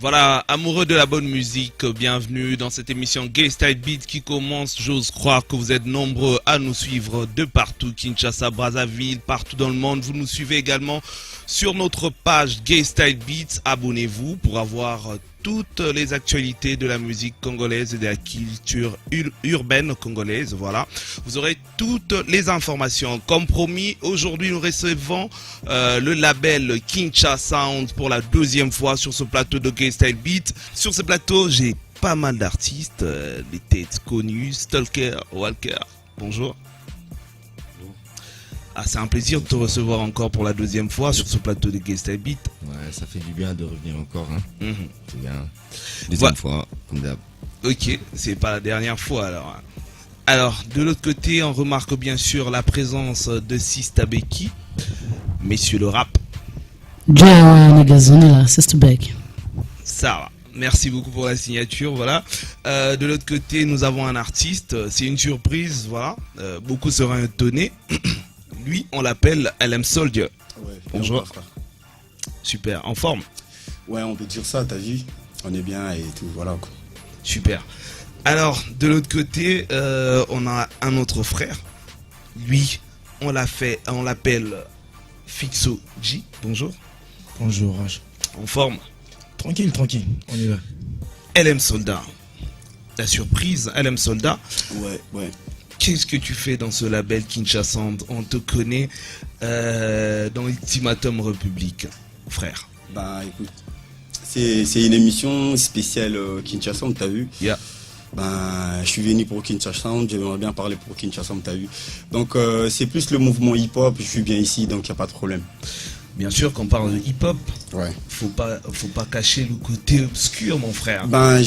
Voilà, amoureux de la bonne musique, bienvenue dans cette émission Gay Style Beat qui commence. J'ose croire que vous êtes nombreux à nous suivre de partout, Kinshasa, Brazzaville, partout dans le monde. Vous nous suivez également sur notre page Gay Style Beat. Abonnez-vous pour avoir toutes les actualités de la musique congolaise et de la culture urbaine congolaise. Voilà, vous aurez toutes les informations. Comme promis, aujourd'hui nous recevons le label Kinshasa Sound pour la deuxième fois sur ce plateau de Gay Style Beat. Sur ce plateau, j'ai pas mal d'artistes, des têtes connues, Stalker, Walker. Bonjour. Ah, c'est un plaisir de te recevoir encore pour la deuxième fois sur ce plateau de Gay Style Beat. Ouais, ça fait du bien de revenir encore. Hein. C'est bien. Deuxième Voilà. fois, comme d'hab. Ok, c'est pas la dernière fois alors. Alors, de l'autre côté, on remarque bien sûr la présence de Sista Becky, messieurs le rap. Yeah, niggas, on est là, Sister Beck. Ça va. Merci beaucoup pour la signature, voilà. De l'autre côté, nous avons un artiste, c'est une surprise, voilà. Beaucoup seraient étonnés. Lui, on l'appelle LM Soldier. Ouais, Bonjour. frère. Super, en forme. Ouais, on peut dire ça, t'as vu? On est bien et tout, voilà quoi. Super. Alors, de l'autre côté, on a un autre frère. Lui, on l'appelle Fixo G. Bonjour. Bonjour, Raj. En forme. Tranquille, on y va. LM Soldat. La surprise, LM Soldat. Ouais. Qu'est-ce que tu fais dans ce label Kinshasa Sound? On te connaît dans Ultimatum République, frère. Bah écoute, c'est une émission spéciale Kinshasa Sound, t'as vu? Yeah. Ben, je suis venu pour Kinshasa Sound, j'aimerais bien parler pour Kinshasa Sound, t'as vu? Donc c'est plus le mouvement hip-hop, je suis bien ici, donc il n'y a pas de problème. Bien sûr, quand on parle de hip-hop, Ouais. faut pas cacher le côté obscur, mon frère. Ben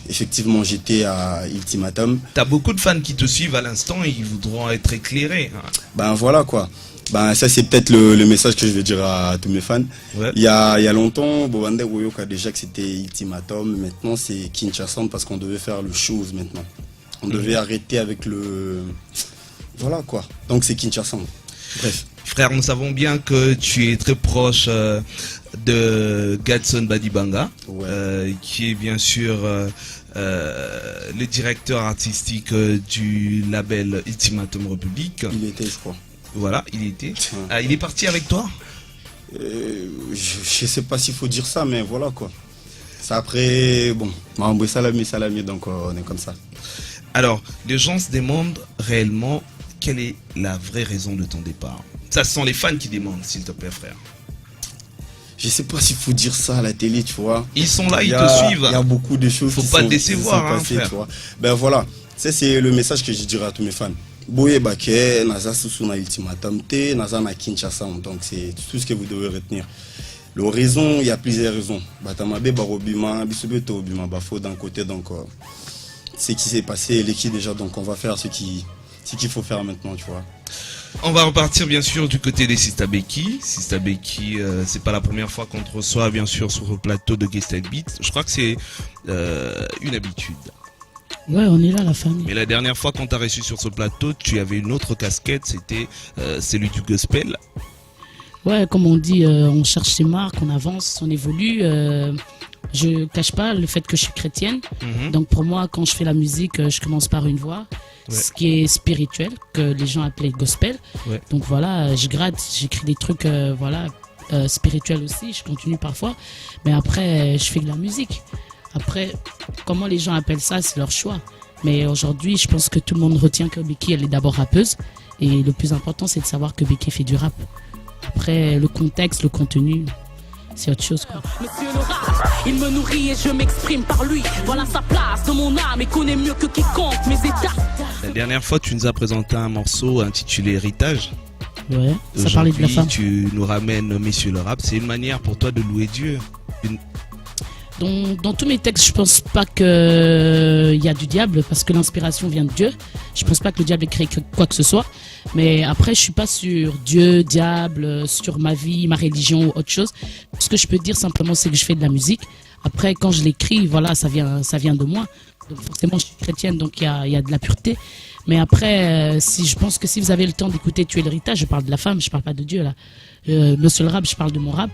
effectivement, j'étais à Ultimatum. T'as beaucoup de fans qui te suivent à l'instant et ils voudront être éclairés. Hein. Ben voilà quoi. Ben ça c'est peut-être le message que je vais dire à tous mes fans. Ouais. Il y a longtemps, Bobande Woyok a déjà que c'était Ultimatum, maintenant c'est Kinshasa Sound parce qu'on devait faire le chose maintenant. On devait arrêter avec le... Voilà quoi. Donc c'est Kinshasa Sound. Bref. Frère, nous savons bien que tu es très proche de Gadson Badibanga, Ouais. qui est bien sûr le directeur artistique du label Ultimatum République. Il était, je crois. Voilà, il était. Ouais. Ah, il est parti avec toi? Je sais pas s'il faut dire ça, mais voilà quoi. Ça après, bon, Mahambo Salami, donc on est comme ça. Alors, les gens se demandent réellement quelle est la vraie raison de ton départ. Ça, ce sont les fans qui demandent, s'il te plaît, frère. Je sais pas s'il faut dire ça à la télé, tu vois. Ils sont là, ils Il y te a- suivent. Il y a beaucoup de choses Faut qui pas sont, te décevoir, qui sont hein, passées, frère. tu vois. Ben voilà, ça c'est le message que je dirais à tous mes fans. Boye Baké, Naza Susuna Ultimatum T, Naza na Kinshasa Sound. Donc c'est tout ce que vous devez retenir. Le raison, il y a plusieurs raisons. Batamabe Barobima, Bisubeto Obima Bafo d'un côté, donc ce qui s'est passé, l'équipe déjà, donc on va faire ce qu'il faut faire maintenant, tu vois. On va repartir bien sûr du côté des Sista Becky. Sista Becky, c'est pas la première fois qu'on te reçoit bien sûr sur le plateau de Gay Style Beat. Je crois que c'est une habitude. Ouais, on est là, la famille. Mais la dernière fois qu'on t'a reçu sur ce plateau, tu avais une autre casquette, c'était celui du gospel. Ouais, comme on dit, on cherche ses marques, on avance, on évolue. Je cache pas le fait que je suis chrétienne. Donc pour moi, quand je fais la musique, je commence par une voix, ce qui est spirituel, que les gens appellent gospel. Ouais. Donc voilà, je gratte, j'écris des trucs spirituels aussi, je continue parfois. Mais après, je fais de la musique. Après, comment les gens appellent ça, c'est leur choix. Mais aujourd'hui, je pense que tout le monde retient que Becky, elle est d'abord rappeuse. Et le plus important, c'est de savoir que Becky fait du rap. Après, le contexte, le contenu, c'est autre chose, quoi. Monsieur le rap, il me nourrit et je m'exprime par lui. Voilà sa place dans mon âme et connaît mieux que quiconque mes états. La dernière fois, tu nous as présenté un morceau intitulé Héritage. Ouais, ça parlait de la Aujourd'hui, femme. tu nous ramènes Messieurs le rap. C'est une manière pour toi de louer Dieu. Dans tous mes textes, je pense pas qu'il y a du diable parce que l'inspiration vient de Dieu. Je pense pas que le diable ait créé quoi que ce soit. Mais après, je suis pas sur Dieu, diable, sur ma vie, ma religion ou autre chose. Ce que je peux dire simplement, c'est que je fais de la musique. Après, quand je l'écris, voilà, ça vient de moi. Donc forcément, je suis chrétienne, donc il y a de la pureté. Mais après, je pense que si vous avez le temps d'écouter Tuer l'héritage, je parle de la femme, je parle pas de Dieu là. Monsieur le rap, je parle de mon rap.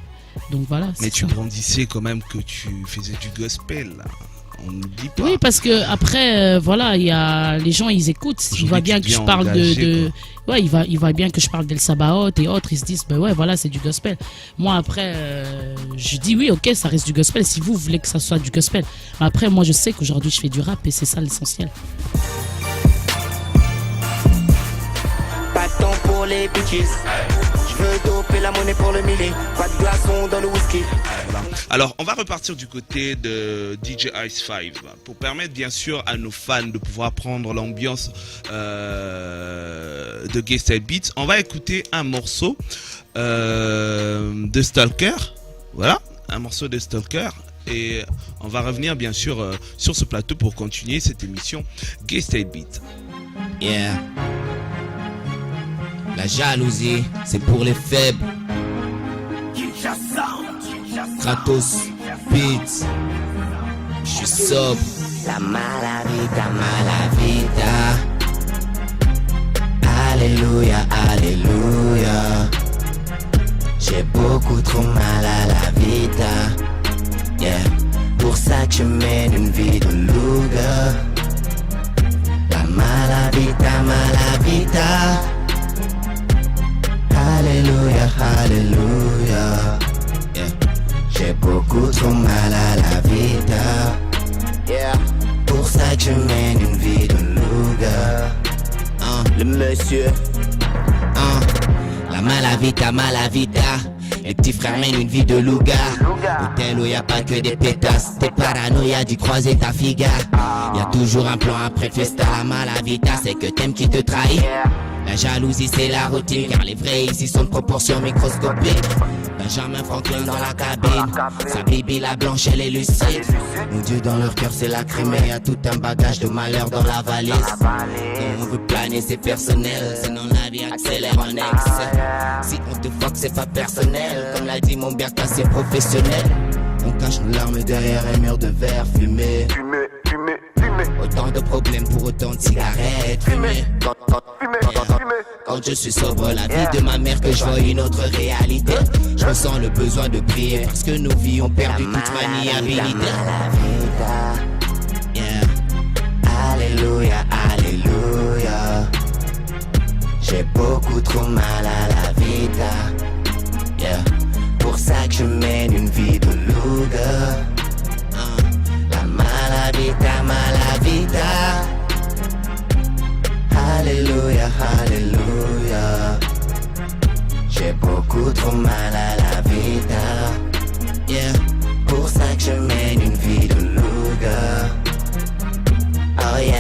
Donc voilà. Mais c'est tu ça. brandissais quand même que tu faisais du gospel, là. On ne dit pas. Oui, parce que après, voilà, il y a les gens, ils écoutent. Ils Aujourd'hui, voient bien tu que je deviens parle engagé, ouais, ils voient bien que je parle d'El Sabaoth et autres. Ils se disent, ben ouais, voilà, c'est du gospel. Moi, après, je dis oui, ok, ça reste du gospel. Si vous voulez que ça soit du gospel. Mais après, moi, je sais qu'aujourd'hui, je fais du rap et c'est ça l'essentiel. Pas de temps pour les bitches. Je veux doper la monnaie pour le milli. Pas de glaçons dans le whisky. Alors, on va repartir du côté de DJ Ice 5 pour permettre bien sûr à nos fans de pouvoir prendre l'ambiance de Gay Style Beats. On va écouter un morceau de Stalker. Voilà, un morceau de Stalker. Et on va revenir bien sûr sur ce plateau pour continuer cette émission Gay Style Beats. Yeah. La jalousie, c'est pour les faibles. Kratos, Beats. Je suis sobre. La malavita, malavita. Alléluia, alléluia. J'ai beaucoup trop mal à la vida. Yeah. Pour ça que je mène une vie de louga. La malavita, malavita. Alléluia, alléluia. Yeah. J'ai beaucoup trop mal à la vida. Yeah. Pour ça que je mène une vie de louga. Le monsieur. La malavita, malavita. Les petits frères mènent une vie de louga. Hôtel où y a pas que des pétasses. T'es paranoïa d'y croiser ta figa. Y a toujours un plan après festa. La malavita, c'est que t'aimes qui te trahit. La jalousie c'est la routine, car les vrais ici sont de proportions microscopiques. Benjamin Franklin dans la cabine, sa bibi la blanche elle est lucide. Mon Dieu dans leur cœur c'est la crémée, y'a tout un bagage de malheur dans la valise. On veut planer c'est personnel, sinon la vie accélère en excès. Si on te fuck c'est pas personnel, comme l'a dit mon Bertha c'est professionnel. On cache nos larmes derrière un mur de verre fumé. Autant de problèmes pour autant de cigarettes fumées. Quand je suis sobre, la vie de ma mère que je vois une autre réalité. Je ressens le besoin de prier parce que nos vies ont perdu toute maniabilité. Yeah. Alléluia, alléluia. J'ai beaucoup trop mal à la vida. Yeah. Pour ça que je mène une vie de louga. La malavita, malavita. Alléluia, alléluia. J'ai beaucoup trop mal à la vida. Yeah. Pour ça que je mène une vie de louga. Oh yeah.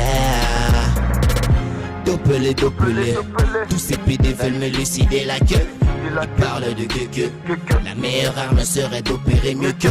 Dopelé, tous ces PD veulent me lucider la queue. Ils parlent de que la meilleure arme serait d'opérer mieux que.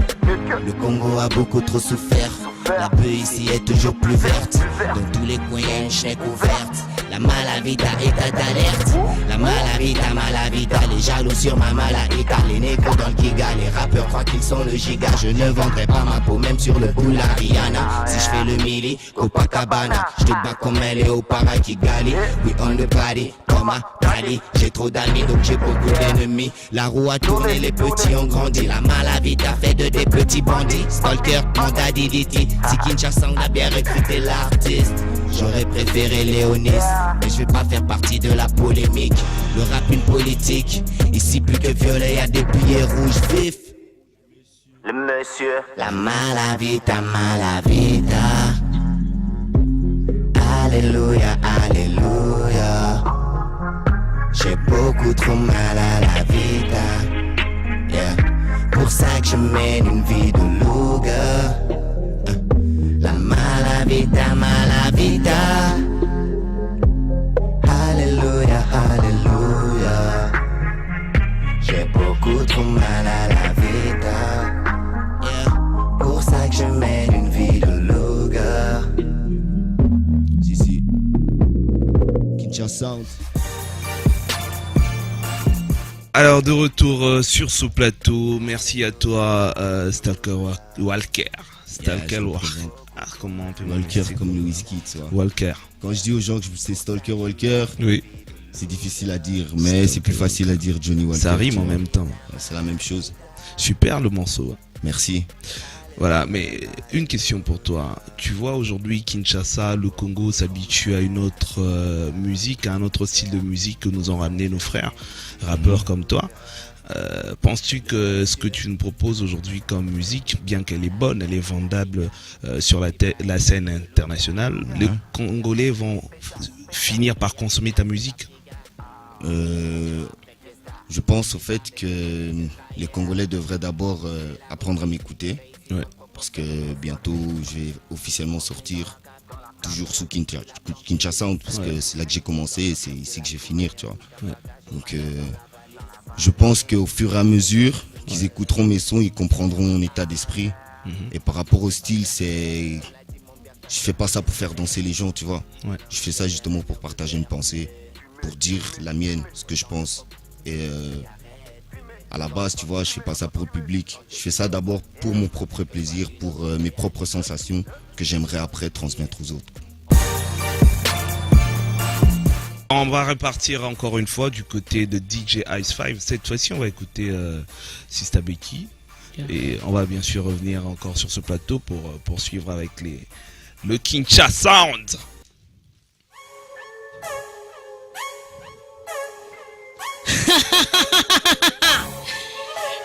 Le Congo a beaucoup trop souffert. La bœuf ici est toujours plus verte. Dans tous les coins y'a une chenille ouverte. La malavita état d'alerte. La malavita, les jaloux sur ma malaïka. Les négros dans le giga, les rappeurs croient qu'ils sont le giga. Je ne vendrai pas ma peau même sur le boulard Rihanna. Si je fais le mili, Copacabana. Je te bats comme elle est au Parakigali. We on the party, comme à Bali. J'ai trop d'amis donc j'ai beaucoup d'ennemis. La roue a tourné, les petits ont grandi. La malavita fait de des petits bandits. Stalker, mandat d'Iditi. Si Kinshasa on a bien recruté l'artiste. J'aurais préféré Léonis, mais je vais pas faire partie de la polémique. Le rap une politique, ici plus que violet y'a des billets rouges vifs. Le monsieur. La malavita, malavita. Alléluia, alléluia. J'ai beaucoup trop mal à la vida. Yeah. Pour ça que je mène une vie de louga. La malavita, malavita. Alléluia, alléluia. J'ai beaucoup trop mal à la vida. Yeah. Pour ça que je mène une vie de louga. Si. Kinshasa. Alors de retour sur ce plateau, merci à toi Stalker Walker. Stalker Walker. Ah, comment on peut Walker c'est comme le whisky, tu vois. Walker. Quand je dis aux gens que c'est Stalker Walker, Oui, c'est difficile à dire, mais c'est plus facile à dire Johnny Walker. ça rime tu en vois. même temps. Ouais, c'est la même chose. Super le morceau. Merci. Voilà, mais une question pour toi. Tu vois aujourd'hui Kinshasa, le Congo s'habitue à une autre musique, à un autre style de musique que nous ont ramené nos frères, rappeurs comme toi. Penses-tu que ce que tu nous proposes aujourd'hui comme musique, bien qu'elle est bonne, elle est vendable sur la scène internationale, les Congolais vont finir par consommer ta musique? Je pense au fait que les Congolais devraient d'abord apprendre à m'écouter. Ouais. Parce que bientôt je vais officiellement sortir toujours sous Kinshasa, parce que c'est là que j'ai commencé et c'est ici que je vais finir, tu vois. Ouais. Donc je pense qu'au fur et à mesure qu'ils écouteront mes sons, ils comprendront mon état d'esprit. Et par rapport au style, je fais pas ça pour faire danser les gens, tu vois. Ouais. Je fais ça justement pour partager une pensée, pour dire la mienne, ce que je pense. Et à la base, tu vois, je fais pas ça pour le public. Je fais ça d'abord pour mon propre plaisir, pour mes propres sensations que j'aimerais après transmettre aux autres. On va repartir encore une fois du côté de DJ Ice 5. Cette fois-ci, on va écouter Sista Becky. Et on va bien sûr revenir encore sur ce plateau pour poursuivre avec le Kinshasa Sound.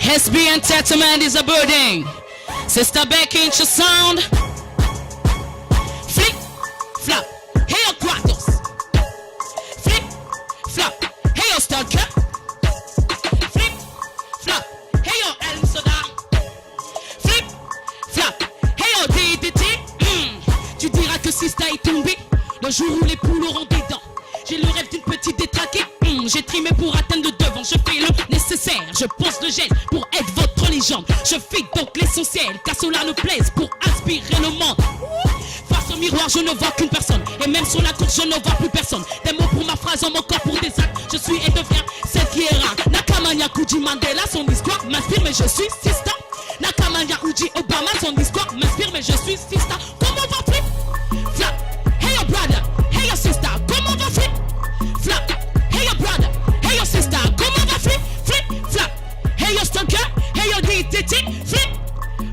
SB Entertainment is a building. Sister Becky into sound. Flip, flop, hey your quartos. Flip, flop, hey your stalker. Flip, flop, hey your El Soda. Flip, flop, hey your DDT. Tu diras que Sister est tombée le jour où les poules auront des dents. J'ai le rêve d'une petite détraquée. J'ai trimé pour atteindre le devant. Je fais le nécessaire, je pense le geste pour être votre légende. Je fais donc l'essentiel, car cela nous plaise pour inspirer le monde. Face au miroir, je ne vois qu'une personne. Et même sur la course, je ne vois plus personne. Des mots pour ma phrase, en mon corps pour des actes. Je suis et deviens celle qui est rare. Nakamanya Uji Mandela, son histoire m'inspire, mais je suis Sista. Nakamanya Uji Obama, son histoire m'inspire, mais je suis Sista. Comment va flip? Flap. Hey your brother, hey your sister. Comment va flip? Flap. Hey your brother, hey your sister. Comment va flip? Flip, flap. Hey your stalker, hey your DTT. Flip,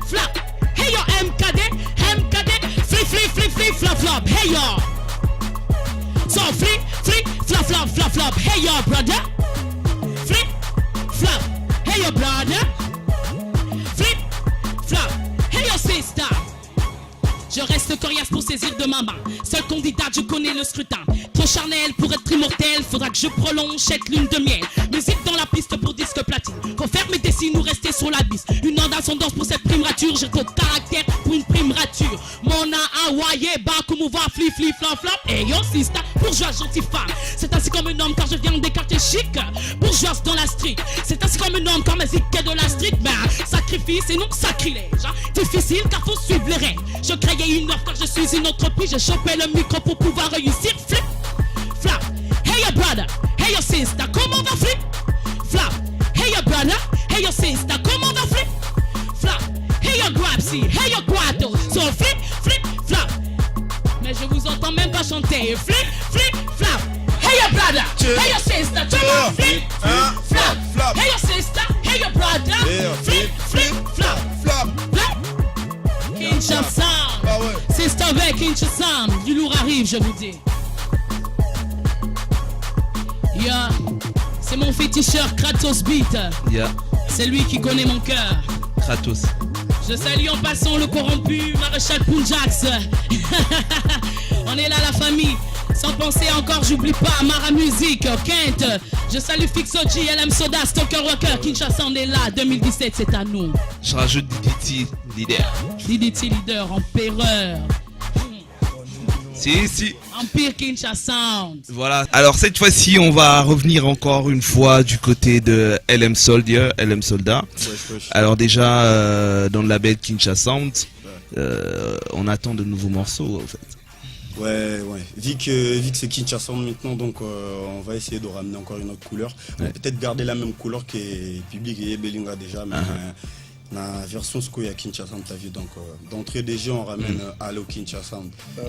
flap. Hey your MKD, flip, flip, flip, flip, flop, flop. Hey your. So flip, flip, flop, flop, flop, flop. Hey your brother. Flip, flop. Hey your brother. Flip, flop. Hey your sister. Je reste coriace pour saisir de ma main. Seul candidat, je connais le scrutin. Trop charnel pour être immortel, faudra que je prolonge cette lune de miel. Musique dans la piste pour disque platine. Faut faire mes dessins ou rester sur la bise. Une onde ascendance pour cette primature. J'ai trop de caractère pour une primature. Mon Hawaii, bas, comme on va, flip, flip, flop, flop. Hey yo, sister, bourgeoise, gentille femme. C'est ainsi comme un homme car je viens des quartiers chics. Bourgeoise dans la street. C'est ainsi comme un homme car ma zik est de la street. Ben, sacrifice et non sacrilège. Difficile car faut suivre les règles. Je créais une offre car je suis une entreprise. J'ai chopé le micro pour pouvoir réussir. Flip, flap. Hey your brother, hey your sister. Comment va flip? Flap. Hey your brother, hey your sister. Comment va flip? Flap. Hey your grabsy, hey your quato. So flip, flip, flap. Mais je vous entends même pas chanter. Flip, flip, flap. Hey your brother, hey your sister. Comment flip, flap, flap. Hey your sister, hey your brother. Flip, flip, flap, flap, flap. Kinshasa, Sister avec Kinshasa, du lourd arrive, je vous dis. Yeah, c'est mon féticheur Kratos Beat. Yeah. C'est lui qui connaît mon cœur. Kratos. Je salue en passant le corrompu Maréchal Punjax. On est là la famille. Sans penser encore, j'oublie pas Mara Music, Kent. Je salue Fixoji, LM Soda, Stalker Walker, Kinshasa, on est là, 2017, c'est à nous. Je rajoute DDT leader. DDT leader, empereur. Si. Empire Kinshasa. Voilà. Alors cette fois-ci, on va revenir encore une fois du côté de LM Soldier, LM Soldat. Alors déjà, dans le label Kinshasa, on attend de nouveaux morceaux, en fait. Ouais. Vu que c'est Kinshasa maintenant, donc on va essayer de ramener encore une autre couleur. On va peut-être garder la même couleur que Public et Belinga déjà, mais La version Sko à Kinshasa, t'as vu, donc d'entrée des jeux, on ramène Allo Kinshasa,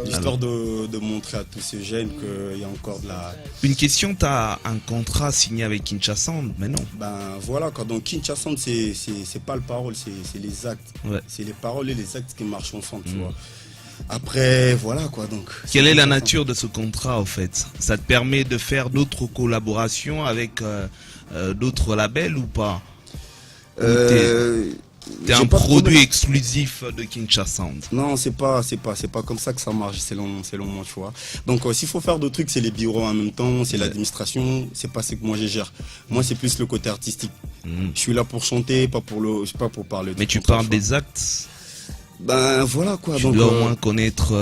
histoire de montrer à tous ces jeunes qu'il y a encore de la... Une question, tu as un contrat signé avec Kinshasa, mais non. Ben voilà, quoi. Donc Kinshasa, c'est pas le parole, c'est les actes. Ouais. C'est les paroles et les actes qui marchent ensemble, tu vois. Après, voilà, quoi, donc... Quelle est la nature de ce contrat, en fait? Ça te permet de faire d'autres collaborations avec d'autres labels ou pas? T'es un produit exclusif de Kinshasa. Non, c'est pas comme ça que ça marche, selon moi, tu vois. Donc, s'il faut faire d'autres trucs, c'est les bureaux en même temps, c'est l'administration, c'est pas ce que moi je gère. Moi, c'est plus le côté artistique. Je suis là pour chanter, pas pour parler. Mais tu parles des actes. Ben voilà, quoi. Tu donc, dois au moins connaître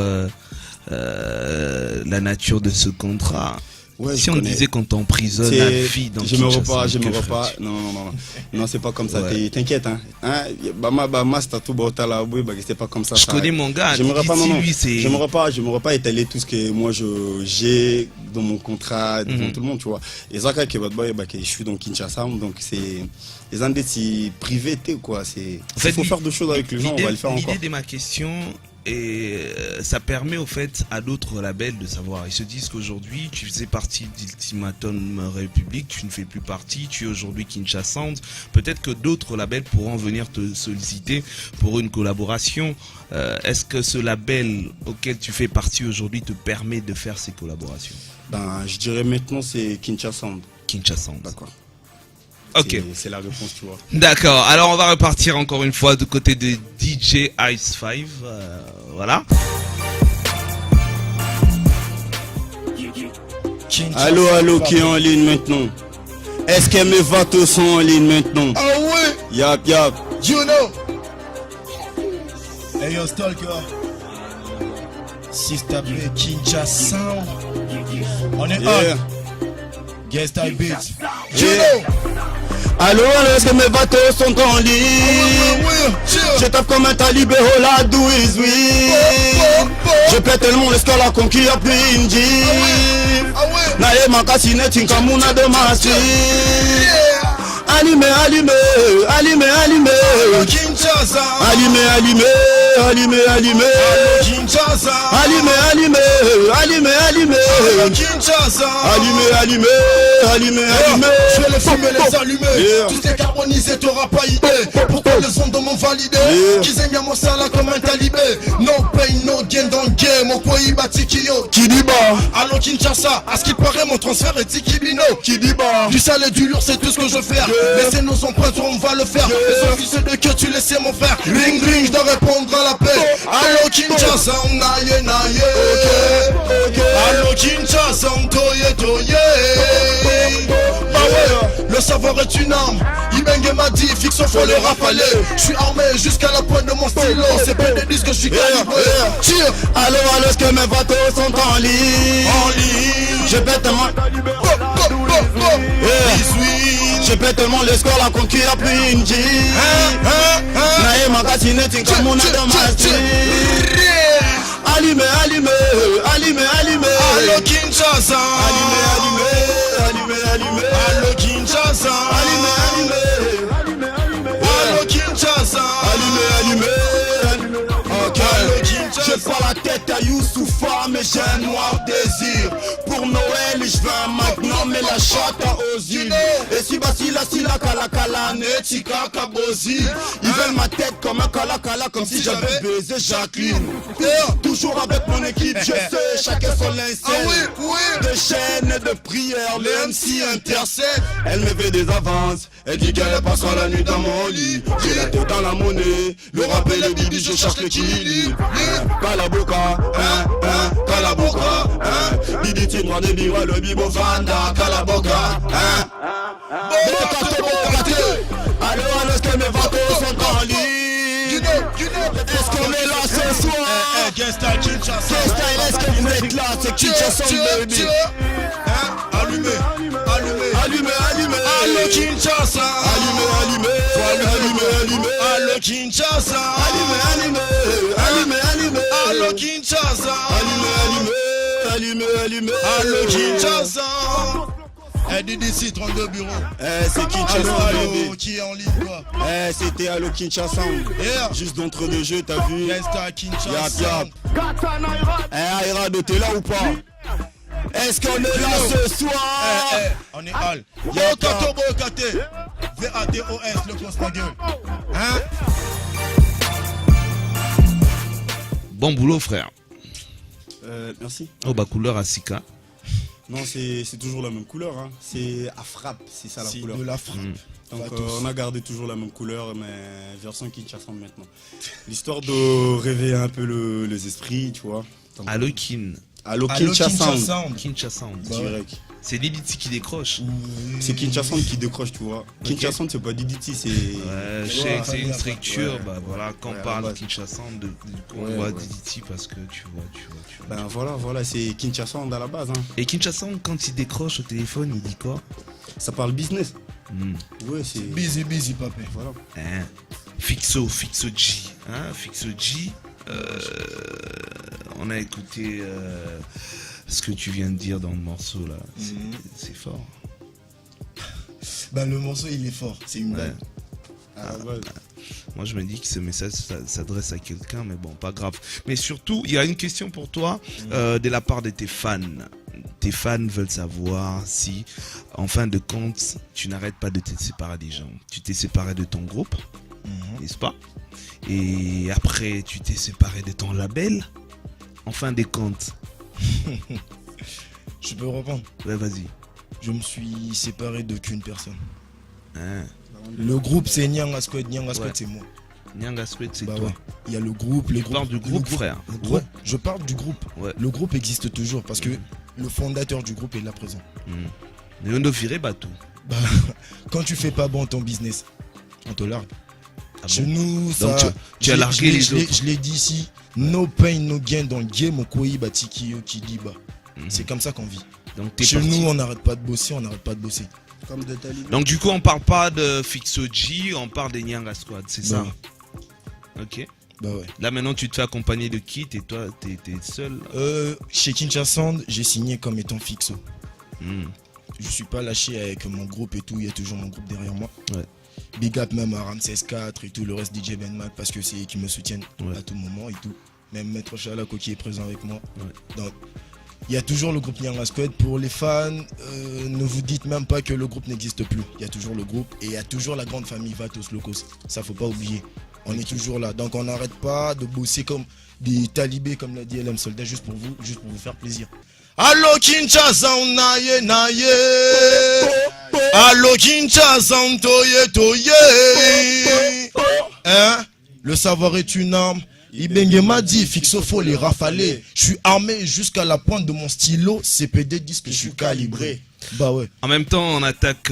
la nature de ce contrat. Ouais, si on disait qu'on t'emprisonne la fille dans je me Kinshasa, repars. Non, c'est pas comme ça. Ouais. T'inquiète, hein. C'est pas comme ça. Je connais mon gars. J'aimerais pas, non. Lui, j'aimerais pas étaler tout ce que moi j'ai dans mon contrat devant tout le monde, tu vois. Et ça, je suis dans Kinshasa, donc c'est les indés privés, quoi. C'est, il faut faire des choses avec les gens, on va le faire encore. L'idée de ma question. Et ça permet au fait à d'autres labels de savoir. Ils se disent qu'aujourd'hui tu faisais partie d'Ultimatum République, tu ne fais plus partie, tu es aujourd'hui Kinshasa Sound. Peut-être que d'autres labels pourront venir te solliciter pour une collaboration. Est-ce que ce label auquel tu fais partie aujourd'hui te permet de faire ces collaborations? Ben, je dirais maintenant c'est Kinshasa Sound. Kinshasa Sound. D'accord. Ok. C'est la réponse, tu vois. D'accord. Alors on va repartir encore une fois du côté de DJ Ice 5. Voilà. Allô, qui est en ligne maintenant? Est-ce que mes vatos sont en ligne maintenant? Ah ouais? Yap. You know. Hey yo, Stalker. Sister B, Kinshasa Sound. On est on. Guest I beat. You know. Allô, est-ce que mes bateaux sont en ligne? Je tape comme un talibé, oh la douise, oui. Je pète tellement le score, la conquille a pris une jeep. Nae makasine, tinkamuna de masi. Allumé. Kinshasa. Allumé. Kinshasa. Allumé. Kinshasa. Allumé. Je vais les fumer, les allumer. Tous décarbonisés, t'auras pas idée. Pourquoi les ondes m'ont validé? Qu'ils aiment bien mon salaire comme un talibé. No pain, no gain dans le game. Mon pays bâti Kiyo. Kidiba. Allô Kinshasa, à ce qu'il paraît mon transfert est Tikibino. Kidiba. Du sale et du lourd, c'est tout ce que je veux faire. Laissez nos empreintes, on va le faire. Les officiers de que tu laissais mon frère. Ring, je dois répondre à l'appel. Allô Kinshasa, naye. Allô Kinshasa, toye. Le savoir est une arme. Ibenge m'a dit, fixe, faut le rafaler. Je suis armé jusqu'à la pointe de mon stylo. C'est pas des disques que je suis calibré. Tire. Allô, est-ce que mes bateaux sont en ligne? Je pète tellement. Je pète tellement le score, la conquille a pris une G. Nae magazine, tinkamuna de masti. Allumé. Allô Kinshasa. Allumé. Allô Kinshasa. Allumé. Allô Kinshasa. Allumé. Ok. Allô Kinshasa. Je prends la tête à Youssoufa, mais j'ai un noir désir. Pour Noël, je veux un magnum et la chatte à Ozzy. Et si basila, kala, netika kabozi. Ils veulent ma tête comme un kala, comme si j'avais baisé Jacqueline. Toujours avec mon équipe, je sais, chacun son linceul. De chaînes de prières, le MC intercède. Elle me fait des avances, elle dit qu'elle passera la nuit dans mon lit. J'ai la tête dans la monnaie, le rap et le bibi, je cherche l'équilibre. Kalaboka, Kalaboka, Bibi Timra de Biwa, le Bibo Vanda, Kalaboka, Allô, est-ce que mes bateaux sont en ligne? Est-ce qu'on est là ce soir? Gangsta Kinshasa. Est-ce que vous êtes là? C'est Kinshasa, baby. Allumé. Allô Kinshasa. Allumé. Allô Kinshasa. Allumé. Allô Kinshasa. Allumé. Allô Kinshasa. DDC 32 bureaux. C'est Kinshasa, Allô, bébé. qui est en ligne quoi? C'était Allo Kinshasa. Yeah. Juste d'entre deux jeux, t'as vu? Gangsta Kinshasa. Yap. Ayrad, t'es là ou pas? Est-ce qu'on est là ce soir? On est Al. Yo, Kato Boyokate. VATOS, le close ma gueule. Hein? Bon boulot, frère. Merci. Oh, bah, couleur Asika. Non, c'est toujours la même couleur. Hein. C'est à frappe, c'est ça la C'est couleur. de la frappe. Donc on a gardé toujours la même couleur, mais version Kinshasa maintenant. L'histoire de réveiller un peu les esprits, tu vois. Donc, Allo Kin. Allo Allo Kinshasa. Kinshasa. Kinshasa. Direct. C'est Diditi qui décroche. C'est Kinshasa qui décroche, tu vois. Kinshasa, c'est pas Diditi, c'est. Ouais, je sais que c'est une structure. Ouais. Bah voilà, quand Ouais, on parle à la de base. Kinshasa, on Ouais, voit ouais. Diditi parce que tu vois. Ben voilà, c'est Kinshasa à la base. Hein. Et Kinshasa, quand il décroche au téléphone, il dit quoi? Ça parle business. Ouais, c'est. Busy, papa. Voilà. Hein? Fixo G. Hein? Fixo G. On a écouté ce que tu viens de dire dans le morceau là. C'est fort. Bah, le morceau, il est fort. C'est une Ouais. balle. À la base. Moi je me dis que ce message s'adresse à quelqu'un, mais bon, pas grave. Mais surtout, il y a une question pour toi de la part de tes fans. Tes fans veulent savoir si, en fin de compte, tu n'arrêtes pas de te séparer des gens. Tu t'es séparé de ton groupe, n'est-ce pas? Et après, tu t'es séparé de ton label. En fin de compte, Je peux reprendre. ouais, vas-y. Je me suis séparé d'aucune personne. Hein? Le groupe, c'est Nyanga Squad. Nyanga Squad, Ouais. c'est moi. Nyanga Squad, c'est Bah toi. ouais. Il y a le groupe, les Tu parles du groupe, frère. Le Ouais, groupe. je parle du groupe. Ouais. Le groupe existe toujours parce que le fondateur du groupe est là présent. Mais on doit virer Batou. Bah, quand tu fais pas bon ton business, on te largue. Ah Chez bon? nous, ça. Donc tu as je l'ai- largué je l'ai- les je l'ai- autres. Je l'ai dit ici. No pain, no gain dans le game. Okoi, Batikiyo, Kiliba. C'est comme ça qu'on vit. Donc t'es Chez parti. nous, on n'arrête pas de bosser, on n'arrête pas de bosser. Comme de talibans. Donc du coup, on parle pas de Fixo G, on parle des Nyanga Squad, c'est ça? Ok. Bah ouais. Là maintenant, tu te fais accompagner de qui? Et toi, t'es seul? Chez Kinshasa, j'ai signé comme étant fixo. Hmm. Je suis pas lâché avec mon groupe et tout, il y a toujours mon groupe derrière moi. Ouais. Big up même à Ramsès 4 et tout, le reste DJ Ben Mac parce que c'est eux qui me soutiennent Ouais. à tout moment et tout. Même Maître Chalako qui est présent avec moi. Ouais. Donc, il y a toujours le groupe Nyanga Squad. Pour les fans, ne vous dites même pas que le groupe n'existe plus. Il y a toujours le groupe et il y a toujours la grande famille Vatos Locos. Ça faut pas oublier. On est toujours là. Donc on n'arrête pas de bosser comme des talibés, comme l'a dit LM Soldat, juste pour vous faire plaisir. Allo Kinshasa, naye naye. Allo Kinshasa, toye toye. Hein? Le savoir est une arme. Ibenge m'a dit, Fixo faut les rafaler. Je suis armé jusqu'à la pointe de mon stylo. CPD disent que je suis calibré. Bah ouais. En même temps, on attaque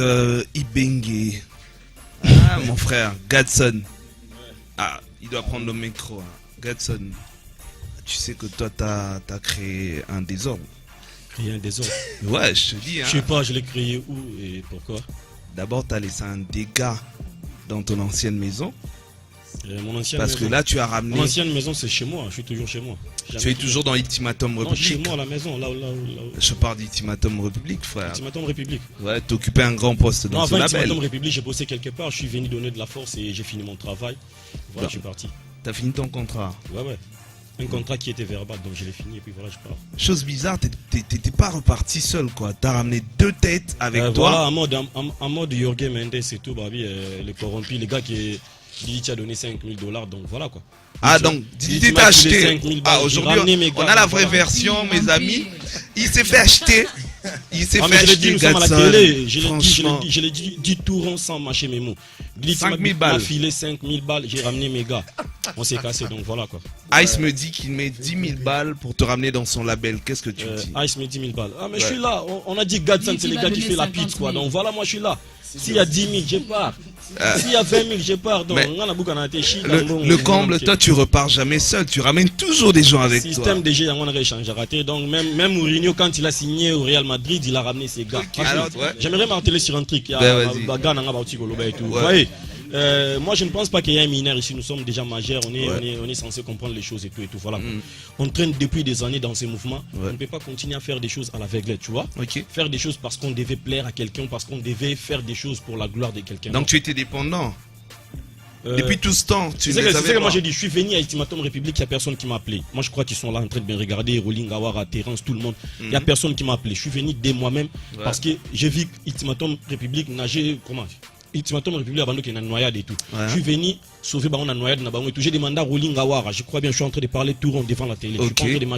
Ibenge. Ah, mon frère, Gadson. Ah, il doit prendre le micro. Hein. Gadson, tu sais que toi, t'as créé un désordre. Créer un désordre. Ouais, je te dis. Hein. Je sais pas, je l'ai créé où et pourquoi. D'abord, t'as laissé un dégât dans ton ancienne maison. Mon ancienne Parce maison. que là, tu as ramené. Mon ancienne maison, c'est chez moi. Je suis toujours chez moi. Tu es toujours dans Ultimatum Non, République. chez moi à la maison, là où. Je parle d'Ultimatum République, frère. Ultimatum République. Ouais, t'occupais un grand poste dans Non, ce avant label. Ultimatum République, j'ai bossé quelque part. Je suis venu donner de la force et j'ai fini mon travail. Voilà, Non. je suis parti. T'as fini ton contrat. Ouais. Un contrat qui était verbal, donc je l'ai fini et puis voilà, je pars. Chose bizarre, t'étais pas reparti seul, quoi. T'as ramené 2 têtes avec toi. Voilà, en mode Jorge Mendes et tout, bah oui, les corrompus, les gars qui dit a donné $5,000, donc voilà quoi. Ah, donc, Didi t'a acheté. Ah, aujourd'hui, on a la vraie version, mes amis. Il s'est fait acheter. Il s'est Ah, fait mais je l'ai acheter, dit, nous sommes à la Gadson. télé. Franchement. Je l'ai dit tout rond sans mâcher mes mots. Glitz 5 000 m'a balles. filé 5 000 balles, j'ai ramené mes gars. On s'est cassé, donc voilà quoi. Ice me dit qu'il met 10 000 balles pour te ramener dans son label. Qu'est-ce que tu dis? Ice met 10 000 balles. Ah, mais je Ouais. suis là. On a dit Gadson, c'est les Il va gars qui donner fait la 50 pizza quoi. 000. Donc voilà, moi je suis là. S'il y a 10 000, je pars. S'il y a 20 000, je pars. Donc Mais on a beaucoup à Natechi. Le comble, toi, tu repars jamais seul. Tu ramènes toujours des gens avec toi. Système DG, on a échangé raté. Donc même Mourinho, quand il a signé au Real Madrid, il a ramené ses gars. Alors, ouais. J'aimerais m'arrêter sur un truc. Il y Ben, a vas-y. Bagan, Nanga, Bauti, Goloba et tout. Vous Ouais. voyez, Moi, je ne pense pas qu'il y ait un mineur ici. Nous sommes déjà majeurs. On est censé comprendre les choses et tout. Voilà. On traîne depuis des années dans ces mouvements. On ne peut pas continuer à faire des choses à l'aveuglette, tu vois. Faire des choses parce qu'on devait plaire à quelqu'un, parce qu'on devait faire des choses pour la gloire de quelqu'un. Donc tu étais dépendant depuis tout ce temps. C'est ça que moi j'ai dit. Je suis venu à Ultimatum République, il n'y a personne qui m'a appelé. Moi je crois qu'ils sont là en train de bien regarder. Rolling, Awara, Terence, tout le monde. Il n'y a personne qui m'a appelé. Je suis venu dès moi-même parce que j'ai vu Ultimatum République nager. Comment Ultimatum République avant qu'il y ait une noyade et tout. Je suis venu sauver une noyade et tout. J'ai demandé à Rolling Awara. Je crois bien, je suis en train de parler tout rond devant la télé.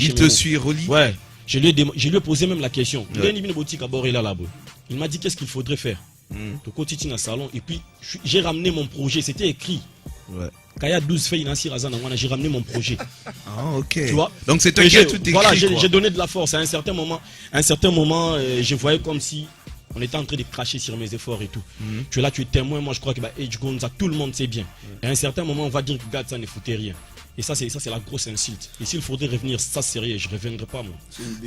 Il te suit, Rolling. Ouais. Je lui ai posé même la question. Il y a une boutique à Boré là-bas. Il m'a dit qu'est-ce qu'il faudrait faire. De côté dans le salon et puis j'ai ramené mon projet, c'était écrit. Kaya 12 fait j'ai ramené mon projet. Ah ok. Tu vois? Donc c'est toi qui as tout écrit. Voilà, j'ai donné de la force. À un certain moment, je voyais comme si on était en train de cracher sur mes efforts et tout. Tu es là, tu es témoin. Moi je crois que Edge Gonza, tout le monde sait bien. Et à un certain moment, on va dire que Gadza ne foutait rien. Et ça c'est la grosse insulte. Et s'il faudrait revenir, ça c'est sérieux, je ne reviendrai pas moi.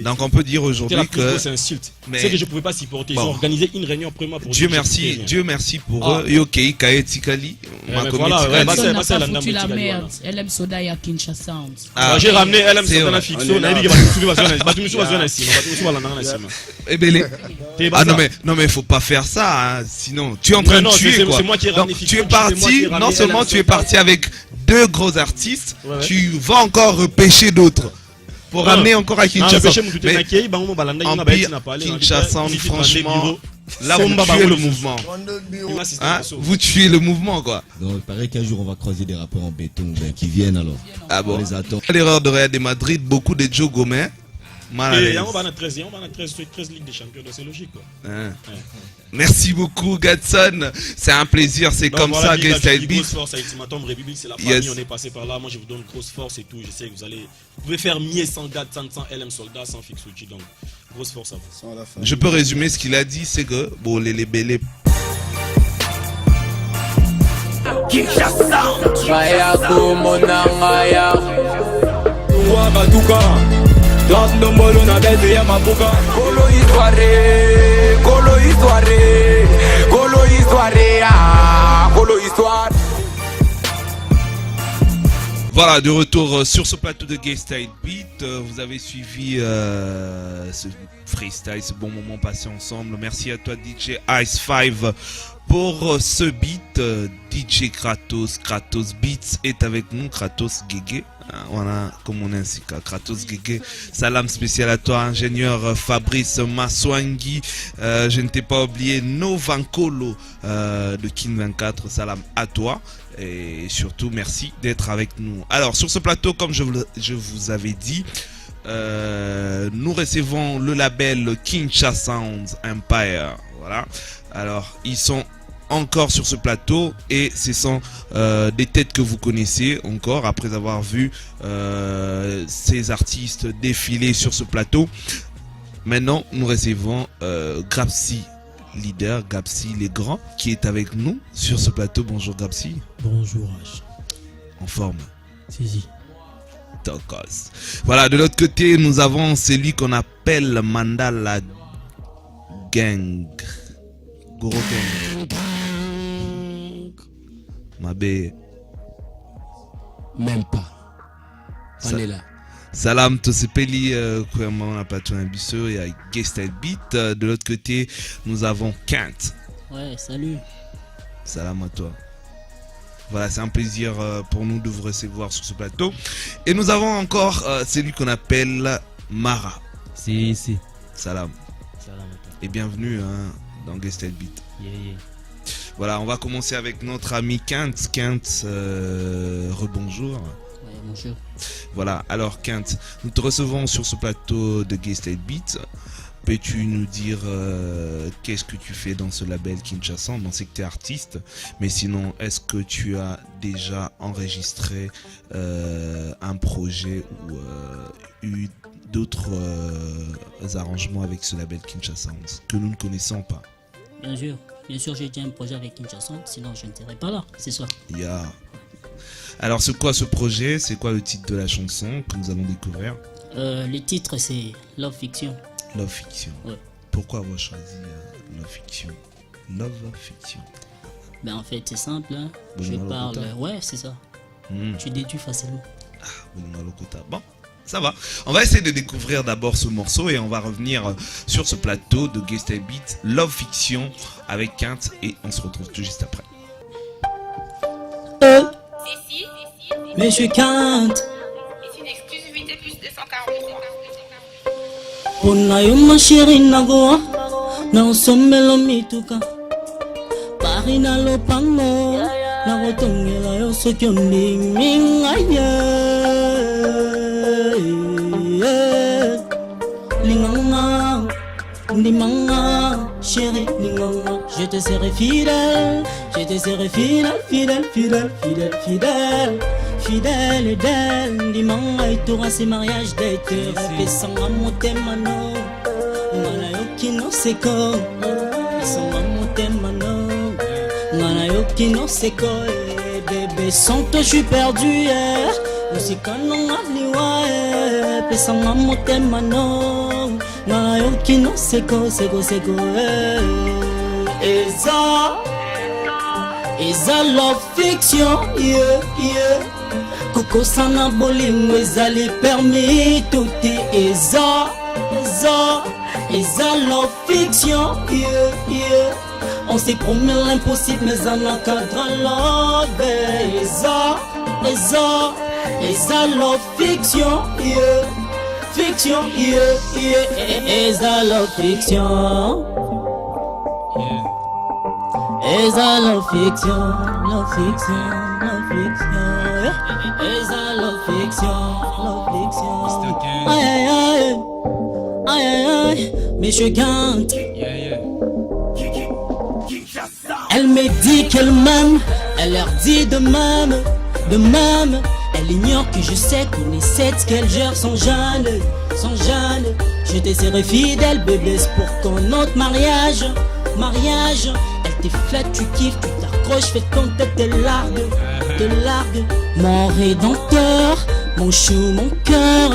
Donc on peut dire aujourd'hui que... C'est la grosse insulte. C'est que je ne pouvais pas supporter. Ils ont organisé une réunion après moi pour Dieu merci pour eux. Yoki, Kae Tikali. Personne n'a pas foutu la merde. LM Soda et à Kinshasa. J'ai ramené LM Soda la fiction. Ah non mais faut pas faire ça, sinon tu es en train de tuer quoi. Donc tu es parti, non seulement tu es parti avec 2 gros artistes, tu vas encore repêcher d'autres pour ramener encore à Kinshasa. Mais Kinshasa, franchement, là vous tuez le mouvement. Vous tuez le mouvement quoi. Donc il paraît qu'un jour on va croiser des rappeurs en béton qui viennent alors. Ah bon. L'erreur de Real de Madrid, beaucoup de Joe Gomez. On va à 13 Ligue des Champions, c'est logique quoi. Merci beaucoup Gadson, c'est un plaisir, c'est comme ça Gaystyle Beat. Grosse force à Ultimatum République, c'est la famille, on est passé par là, moi je vous donne grosse force et tout, je sais que vous pouvez faire mieux sans Gadson, sans LM Soldat, sans Fixuchi, donc grosse force à vous. Je peux résumer ce qu'il a dit, c'est que bon les bélés. Voilà, de retour sur ce plateau de Gaystyle Beat. Vous avez suivi ce freestyle, ce bon moment passé ensemble. Merci à toi DJ Ice5 pour ce beat. DJ Kratos Beats est avec nous. Kratos Gege. Voilà, comme on est ainsi, Kratos Gege. Salam spécial à toi, ingénieur Fabrice Maswangi. Je ne t'ai pas oublié, Novankolo de Kin 24. Salam à toi. Et surtout, merci d'être avec nous. Alors, sur ce plateau, comme je vous avais dit, nous recevons le label Kinshasa Sounds Empire. Voilà. Alors, ils sont encore sur ce plateau et ce sont des têtes que vous connaissez encore après avoir vu ces artistes défiler sur ce plateau. Maintenant, nous recevons Grapsy leader, Gapsi les grands, qui est avec nous sur ce plateau. Bonjour Gapsi. Bonjour H. En forme. Si. Tokos. Voilà, de l'autre côté, nous avons celui qu'on appelle Mandala Gang. Goro Gang. Mabé. Même pas. On est là. Salam Tosepeli, on n'a pas tout un bisseux, il y a Gaystyle Beat. De l'autre côté, nous avons Kent. Ouais, salut. Salam à toi. Voilà, c'est un plaisir pour nous de vous recevoir sur ce plateau. Et nous avons encore celui qu'on appelle Mara. Si. Salam. Salam à toi. Et bienvenue dans Gaystyle Beat. Yeah. Voilà, on va commencer avec notre ami Kent. Kent, rebonjour. Ouais, bonjour. Voilà, alors Kent, nous te recevons sur ce plateau de Gaystyle Beat. Peux-tu nous dire qu'est-ce que tu fais dans ce label Kinshasa? On sait que tu es artiste, mais sinon, est-ce que tu as déjà enregistré un projet ou eu d'autres arrangements avec ce label Kinshasa que nous ne connaissons pas? Bien sûr, j'ai déjà un projet avec Kinshasa, sinon je ne serais pas là, c'est ça. Yeah. Alors, c'est quoi ce projet? C'est quoi le titre de la chanson que nous allons découvrir? Le titre, c'est Love Fiction. Love Fiction. Ouais. Pourquoi avoir choisi Love Fiction? Love Fiction. Ben en fait, c'est simple. Hein. Je Bolingo parle. Lokuta. Ouais, c'est ça. Tu déduis facilement. Bolingo Lokuta. Bon, ça va. On va essayer de découvrir d'abord ce morceau et on va revenir sur ce plateau de Gaystyle Beat, Love Fiction avec Quinte et on se retrouve tout juste après. Mais je cante. C'est une exclusivité plus 243. Unayo mashiri nagoa na usomelo mituka parina lopango na gotongela yo soki ondingingaye linganga ndimanga chéri linganga je te serai fidèle fidèle fidèle fidèle fidèle fidèle et d'elle ndimanga itura se mariage d'être pesanga motema no ngana yoki no seko pesanga motema no ngana yoki no seko bébé sans toi je suis perdu musika nanga liwa pesanga motema no ngana yoki no seko seko seko eza love fiction yeah yeah Coco sana bolingo ezali permis tout eza love fiction yeah yeah on s'est promis l'impossible mais on encadre love eza love fiction yeah fiction yeah yeah eza love fiction eza love fiction love fiction love fiction is a love fiction. Aïe aïe aïe, aïe aïe aïe, mais je gante. Elle me dit qu'elle m'aime, elle leur dit de même. Elle ignore que je sais qu'on est sept, qu'elle gère son jeune. Je te serai fidèle, bébé, c'est pour qu'on notre mariage. Elle te flatte, tu kiffes, tu t'accroches, fais ton tête, te largue. Mon rédempteur, mon chou, mon cœur,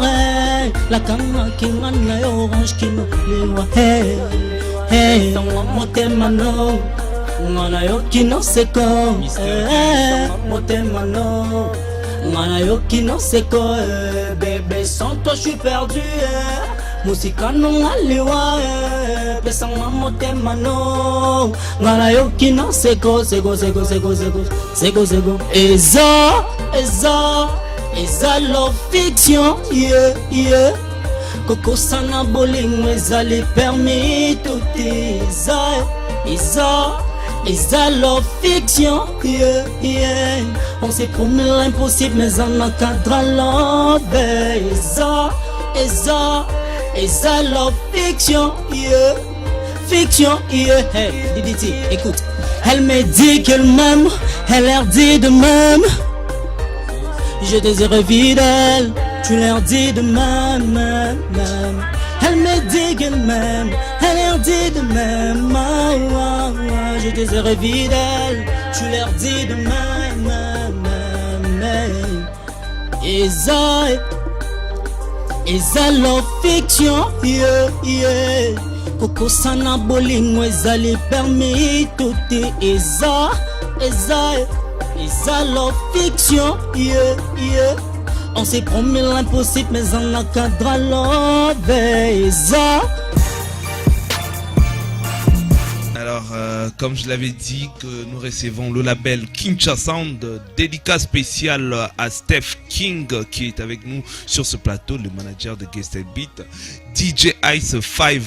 hey. La cama qui m'a orange qui me lewa, hey. Dans mon thème, non, on a yo qui non c'est comme, mon thème, non, on a yo qui non c'est comme, bébé, sans toi je suis perdu, Musika non aliwa pesanga motema no ngala yoki no seko eza love fiction yeah yeah Coco sana bolingo ezali permis tout eza love fiction yeah yeah on s'est promis l'impossible mais on encadre love eza love fiction yeah fiction yeah hey DDT écoute elle me dit qu'elle m'aime elle leur dit de même je désire fidèle tu leur dis de même elle me dit qu'elle m'aime elle leur dit de même je désire fidèle tu leur dis de même eza love fiction yeah yeah Coco sana bolingo ezali permis tout eza love fiction yeah yeah on s'est promis l'impossible mais on encadre love eza. Alors, comme je l'avais dit, que nous recevons le label Kinshasa Sound, dédicace spéciale à Steph King qui est avec nous sur ce plateau, le manager de Gaystyle Beat, DJ Ice 5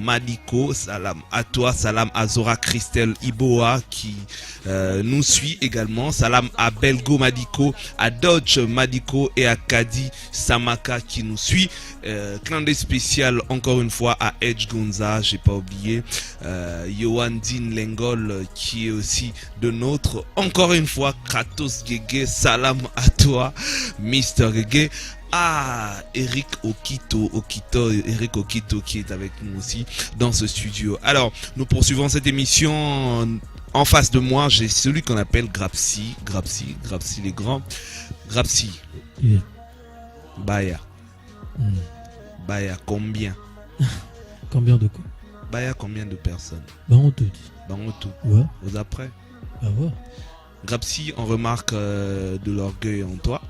Madiko, salam à toi, salam à Zora Christelle Iboa qui nous suit également, salam à Belgo Madiko, à Dodge Madiko et à Kadi Samaka qui nous suit. Clin d'œil spécial encore une fois à Edge Gonza, j'ai pas oublié, Yohan Din Lengol qui est aussi de nôtre, encore une fois Kratos Gege, salam à toi Mr. Gege. Ah, Eric Okito qui est avec nous aussi dans ce studio. Alors, nous poursuivons cette émission. En face de moi, j'ai celui qu'on appelle Grapsi les grands. Grapsi. Yeah. Baya. Baya, combien? Combien de quoi? Bah, il y a combien de personnes? Bah, on tout. Bah, on tout. Ouais. Aux après. Bah, ouais. Grapsy, on remarque de l'orgueil en toi.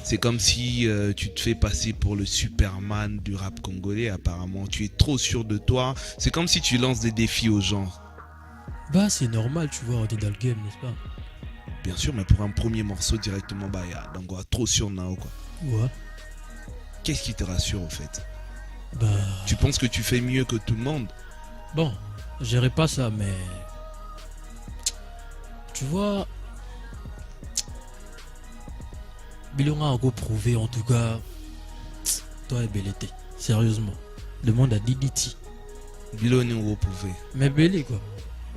C'est comme si tu te fais passer pour le Superman du rap congolais, apparemment. Tu es trop sûr de toi. C'est comme si tu lances des défis aux gens. Bah, c'est normal, tu vois, on est dans le game, n'est-ce pas? Bien sûr, mais pour un premier morceau directement, bah, donc on va trop sûr Nao, quoi. Ouais. Qu'est-ce qui te rassure, au fait? Bah. Tu penses que tu fais mieux que tout le monde? Bon, je dirais pas ça, mais. Tu vois. Bilonga a encore prouvé, en tout cas. Toi et Belleté. Sérieusement. Le monde a dit Diti. Bilonga a prouvé. Mais Belé, quoi.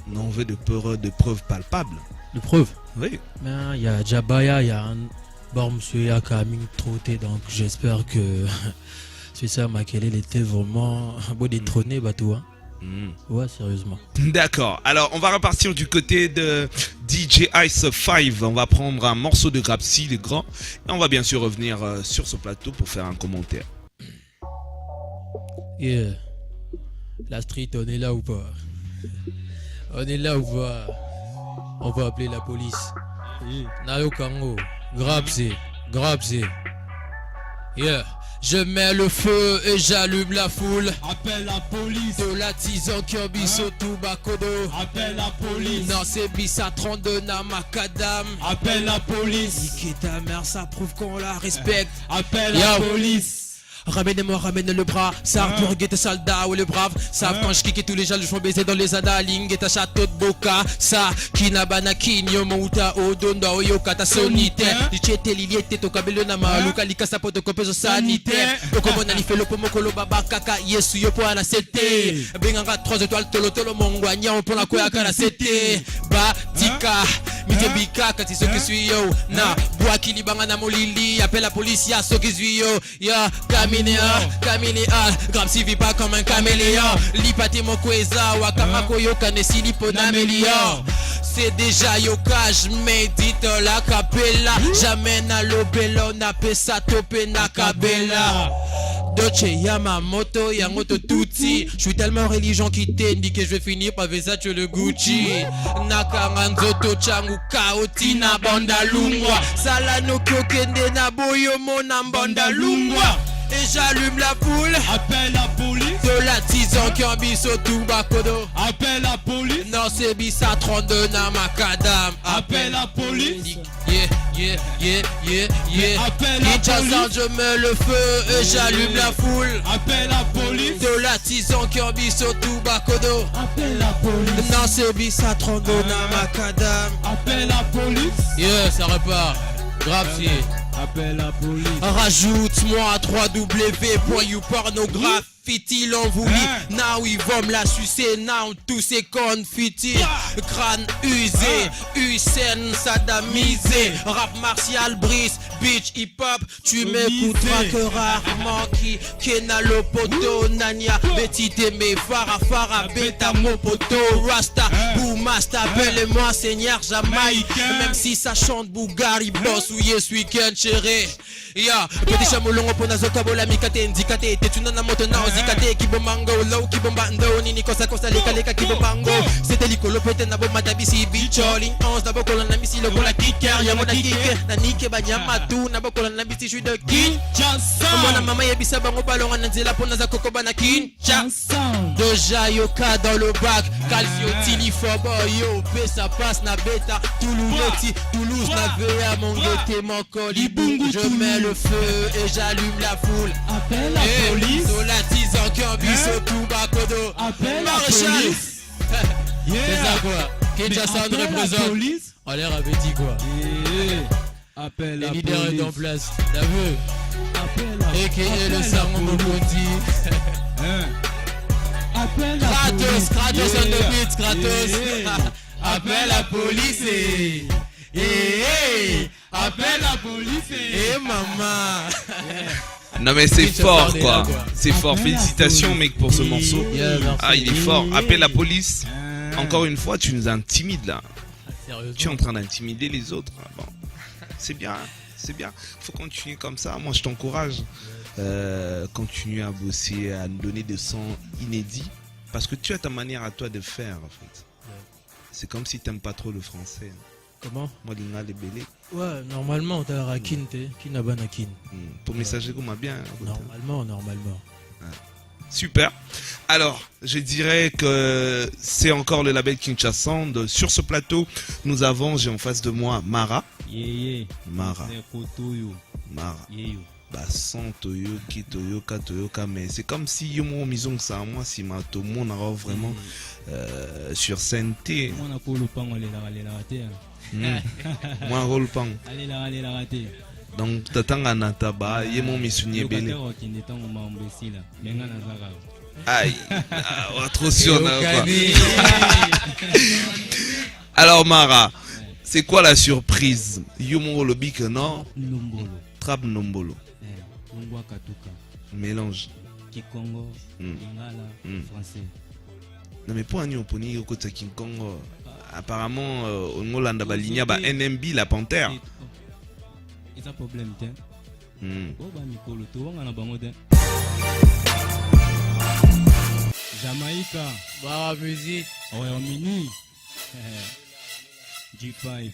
Non, on veut de preuves palpables. De preuves? Oui. Mais il y a Djabaya, il y a un. Bon, monsieur Yakaming Trotté, donc j'espère que. C'est ça, Makelele était vraiment beau détrôné, bateau. Hein. Ouais, sérieusement. D'accord. Alors, on va repartir du côté de DJ Ice 5. On va prendre un morceau de Grapsy, les grands. Et on va bien sûr revenir sur ce plateau pour faire un commentaire. Yeah. La street, on est là ou pas? On est là ou pas? On va appeler la police. Nayo Kango. Grapsy. Yeah. Je mets le feu et j'allume la foule. Appelle la police. De la tison qui en biso tout bakodo. Appelle la police. Non, c'est bis à 32 na macadam. Appelle la police. Niquer ta mère, ça prouve qu'on la respecte. Appelle la police. Ramène-moi, ramène le bras. Ça pour guetter soldat ou le brave. Ça quand je kick tous les gens, je fais baiser dans les analing. Et ta château de boca. Ça, kinabana kinyo mouta odondo oyoka ta sonitaire. Dichete liliete to kabelo na maluka lika sa poto kopezo sanitaire. Okomo na life lo pomo kolo baba kaka yesu yo po na sete. Benganga 3 étoiles tolo tolo mongwanya on pour la koya kana sete. Ba tika. Mite bika kati so ki suis yo. Na bois kilibanga na molili. Appelle la police ya so ki suis yo. Ya Caméléa, Grapsy vit pas comme un caméléon. Lipate mokweza, wakamako yoka nesilipo na mélior. C'est déjà yoka, j'médite la capella. J'amène à l'obélo, na pesa tope na kabela. Doce Yamamoto, Yangoto Tutsi. Je suis tellement religion qui t'indique que je vais finir par Versace le Gucci. Nakaranzoto Changu Kaoti na banda lungwa. Salano Kokende na boyo mona banda lungwa. Et j'allume la foule. Appelle la police. De la tison qui en biso tout bakodo. Appelle la police. Non c'est bis à 32 na macadam. Appelle la police. Yeah. Appelle la police. Je mets le feu et j'allume la foule. Appelle la police. De la tison qui en biso tout bakodo. Appelle la police. Non c'est bis à 32 na macadam. Appelle la police. Yeah, ça repart. Grapsy. Appelle la police. Rajoute-moi à www.youpornographe. Fit-il en voulu, now ils vont me la sucer, now tous ces confettis, crâne usé, Hussein sadamisé, rap martial brise, bitch hip-hop, tu m'écouteras que rarement qui Kenalo poto, Nania, Betty Temé, Farah, Beta Mopoto, Rasta, Boomasta, appelle-moi Seigneur Jamaïque, même si ça chante Bougari, boss ou yes weekend chéri. Ya, petit chamolongo pona zoka bola mikate ndikate tetuna na moto na ozikate kibomango low kibombando nini kosa leka kibomango c'était likolo pete na bomata bisi bicholi 11 na bokola na misi lo bola kicker ya mona kicker na nike banyama tu na bokola na bisi je suis de Kinshasa mona mama yebisa bango balonga na nzela pona za kokoba na Kinshasa Doja yoka dans le bac calcio tilifobo yo ça passe na beta Toulouse na vea mongete mokoli bungu je mets le feu et j'allume la foule. Appelle la police. Sur la tison qui en biso tout bakodo. Appelle la police. C'est ça quoi. Kinshasa on représente. On l'air avait dit quoi. Appelle la police. Les leaders est en place. T'as vu? Appelle la police. Et le Sango Mokondi. Appelle la police. Kratos on the beat, Kratos. Appelle la police. Appelle la police. Maman. Non mais c'est fort quoi. C'est fort. Félicitations mec pour ce morceau. Ah il est fort. Appelle la police. Encore une fois tu nous intimides là. Tu es en train d'intimider les autres. Bon. C'est bien. Faut continuer comme ça. Moi je t'encourage. Continue à bosser, à nous donner des sons inédits. Parce que tu as ta manière à toi de faire, en fait. C'est comme si tu n'aimes pas trop le français. Comment? Moi, il y a les bélés. Ouais, normalement, tu as Rakin, Kinabanakin. Pour messager, comme bien. Normalement. Super. Alors, je dirais que c'est encore le label Kinshasa. Sur ce plateau, nous avons, j'ai en face de moi, Mara. Mara. Mara. Basson, Toyoki, Toyoka, Toyoka, mais c'est comme si Yomo Mizong ça moi si ma tout monde a vraiment sur scène T. Moi on a le pan Moi rôle pan. Allez la rater. Donc tatanga nataba yemo misuni belé. Aïe, trop sûr là quoi. Alors Mara, c'est quoi la surprise? Yomo le bic non? Trap Nombolo. Mélange. Kikongo, Lingala, français. Non mais pour un Yoponi au côté Kikongo, apparemment on Hollande baligna ba NMB la panthère. Ils ont problème tiens. Oh bah Mikolo to on a bango den. Jamaïca, bah musique. Royaume-Uni. G5.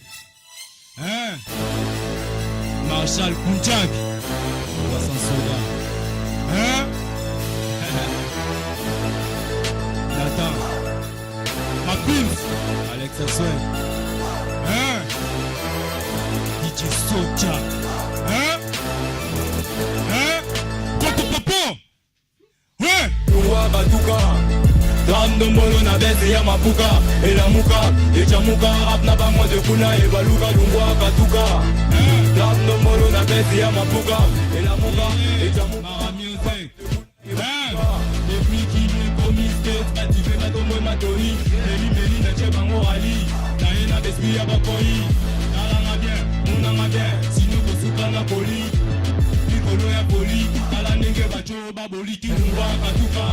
Hein? Marshall Punjak. 300 soldats. Hein? Nathan. Mapins. Alexa Swen. Hein? DJ Soja. Hein? Hein? Popo Popo. Ouais. Luwa Batuka. Dando mbolo na bese ya mapuka. Ela muka. Echa muka. Apna bango de kuna. Eba luka lungwa katuka. Dando mbolo na bese ya mapuka. Ela muka. Echa muka. Mara music. Depuis qu'il est commis skate. Activé ma tomo et ma tori. Meli na che bango rali. Naena bespi ya bakoi. Nalanga bien. Munanga bien. Sino kosuka na poli. Pikolo ya poli. Tala nenge bacho baboli. Kilungwa katuka.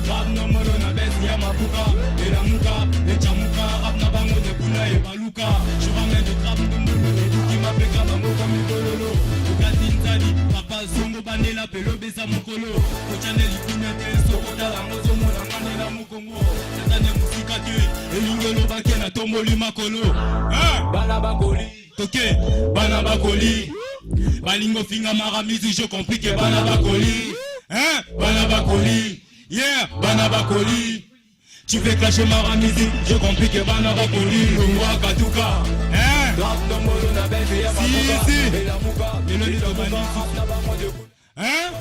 Rap no moro na besi ya mapuka. Ela muka, echa muka. Rap na bango de kuna e baluka. Je ramène de trap no moro. Eduki mapeka bango komi kololo. Ukati ntali, papa zongo bandela pelo besa mokolo. Kochane likunya te soko tala ngozo mona ngandela mukongo. Tatane musika te, elingelo bake na tomboli makolo. Bana bakoli, toke, bana bakoli. Balingo finga Mara music, je compris que bana bakoli. Bana bakoli. Yeah, Banabakoli. Tu fais clasher Mara music, je compris que Banabakoli. Lungwa Katuka. Hein? Si. Et le lit de Bani. Hein?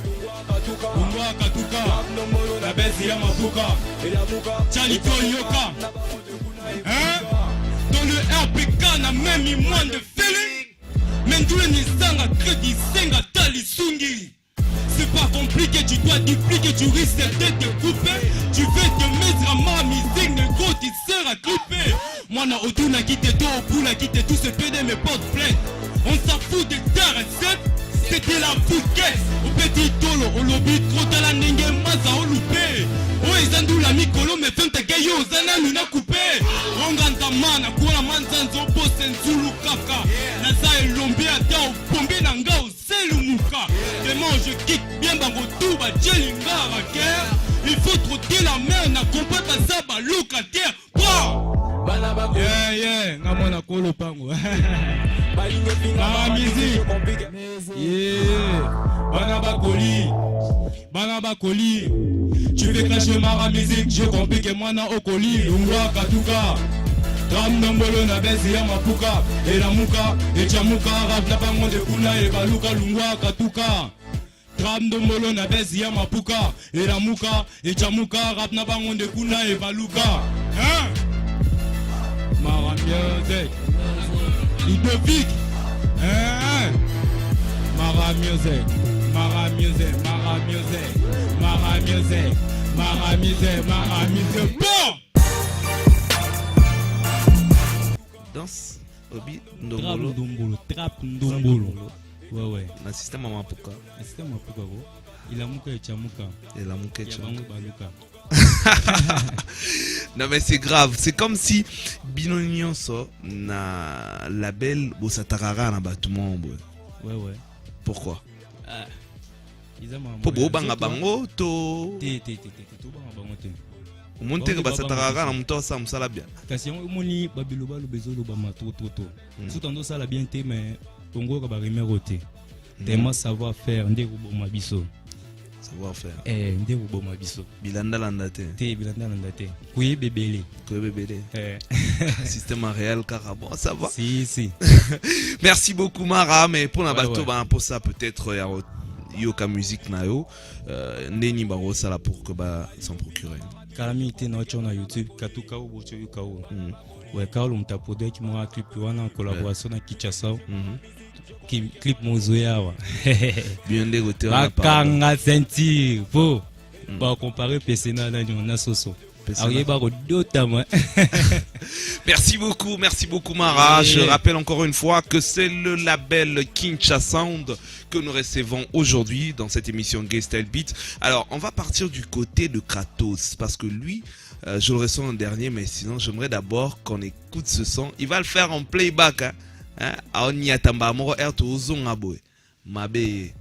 Lungwa Katuka. La baisse ya Mapuka. Chalito Yoka. Hein? Dans le RPK, n'a même mis moins de feeling. Mais tous les Nisanga, Kredi, Senga, Tali, Sungi. C'est pas compliqué, tu dois dupliquer, tu risques de te couper. Tu veux te mettre à ma musique, négro, tu seras clippé. Moi, na Oduna qui te doit, Poula qui te tout se pédé mes portes pleines. On s'en fout de ta recette, c'était la fouquette. Au petit tolo, au lobby, trop de la nengue, maza, au loupé. Oh, ils ont d'où la micolo, mais fin te gaillot, zana, nous n'a coupé. Ronganta mana, kola manzanzo, bossen, zulu, kaka. Naza et l'ombé, ata, au bombé, nanga, au selumuka. Demain, je kick bien bango tout, ba djelinga, raker. Il faut trotter la mer, n'a compris pas ça, ba locataire. Yeah, ngamona kolo pango. Mara music. Yeah, Banabakoli. Tu fais clasher Mara music, je compris que moi na okoli. Lungwa Katuka. Ram nombolo na besi ya mapuka. Ela muka, echa muka. Rap na bango de kuna e baluka. Lungwa Katuka. Ram nombolo na besi ya mapuka. Ela muka, echa muka. Rap na bango de kuna e baluka. Hein? Mara music. Ludovic. Hein? Mara music. Mara music. Mara music. Mara music. Mara music. Mara music. Bon! Danse, Obi, Ndombolo. Trap Ndombolo. Ouais. Na système à Mapuka. Na système Mapuka go. Il a muka et chamuka. Il a muka et chamuka. Baluka. Non mais c'est grave, c'est comme si Binonion so na label Bosatarara na bâtiment. Ouais. Pourquoi? Ils ont Pour banga bango to. Te banga bango te. Monte que basa taraga na muto sa musala bien. Kasi on moni babiloba lo bezolo ba matoto. Tout en ça la bien té mais Congo ka ba remeroté. Tellement savoir faire ndeko bo mabiso. Savoir faire. Ndeko bo mabiso. Bilanda landate. Té bilanda landate. Kuye bebele. Système réel carabo, ça va. Si. Merci beaucoup Mara, mais pour la bateau pour ça peut-être yoka musique na yo ndeni baro sala pour que ba s'en procurer. Calamité na chona YouTube katuka ou bocho yoka ou. Ouais, Carl on t'a produit qui m'a clip en collaboration avec Kinshasa. Clip mozoya wa. Bien dégoté on a pas. Bakanga sentir pour ba comparer PC na na soso. Merci beaucoup Mara. Je rappelle encore une fois que c'est le label Kinshasa Sound que nous recevons aujourd'hui dans cette émission Gay Style Beat. Alors on va partir du côté de Kratos parce que lui, je le ressens en dernier, mais sinon j'aimerais d'abord qu'on écoute ce son. Il va le faire en playback. On y attend pas moro air to zonga boy. Mabe.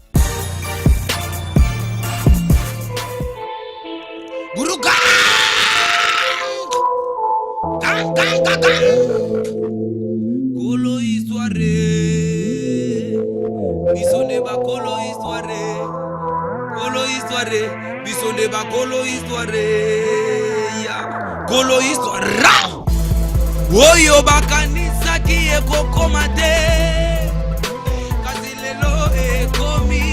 Guruga. Kolo histoire, bisonde ba kolo histoire, bisonde ba kolo histoire, ya kolo histoire. Oyo bakanisa ki ekoko mate, kasi lelo ekomi,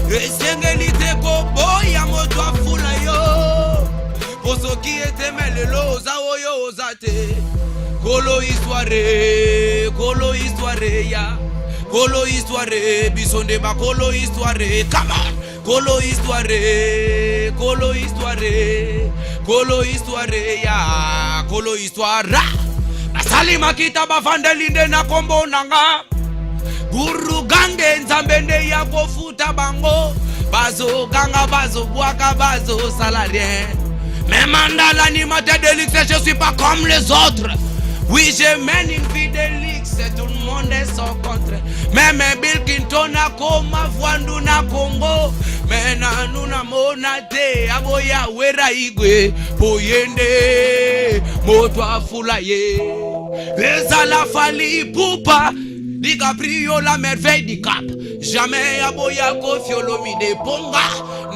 esengeli te ko boya moto afula yo. Oso qui était melelo za oyo zate kolo histoire ya kolo histoire bisonde ba kolo histoire come on kolo histoire ya kolo histoire asali makita bavandelinde na kombo nanga guru gange nzambende ya kofuta bango bazo ganga bazo bwaka bazo salarien. Mais Mandala ni mate de luxe, je suis pas comme les autres. Oui, je mène une vie de luxe, tout le monde est sans contre. Même Bill Clinton a comme Fwandu na Congo. Mais nanu na monate, aboya wera igwe, poyende, moto afulaye. Beza la fali poupa, DiCaprio la merveille du Cap. Jamais aboya Kofi Olomide ponga,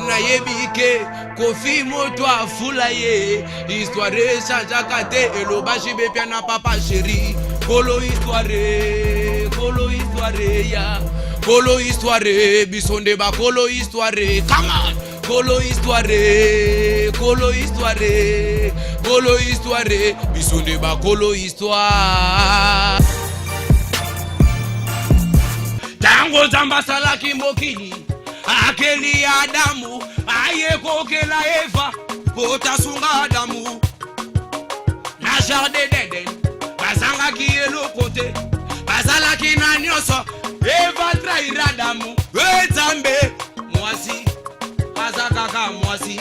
na yebike. Kofi moto afulaye, histoire chanja kate elobashi bepia na papa chéri. Kolo histoire ya, kolo histoire bisonde ba kolo histoire. Come on, kolo histoire bisonde ba kolo histoire. Tango zamba salaki mokili, akeli Adamu. Aye kokela Eva, pota sunga Adamu. Na jardin d'Eden, bazanga ki elo kote, bazala ki na nyoso, Eva trahira Adamu. Zambe, mwasi, bazakaka mwasi.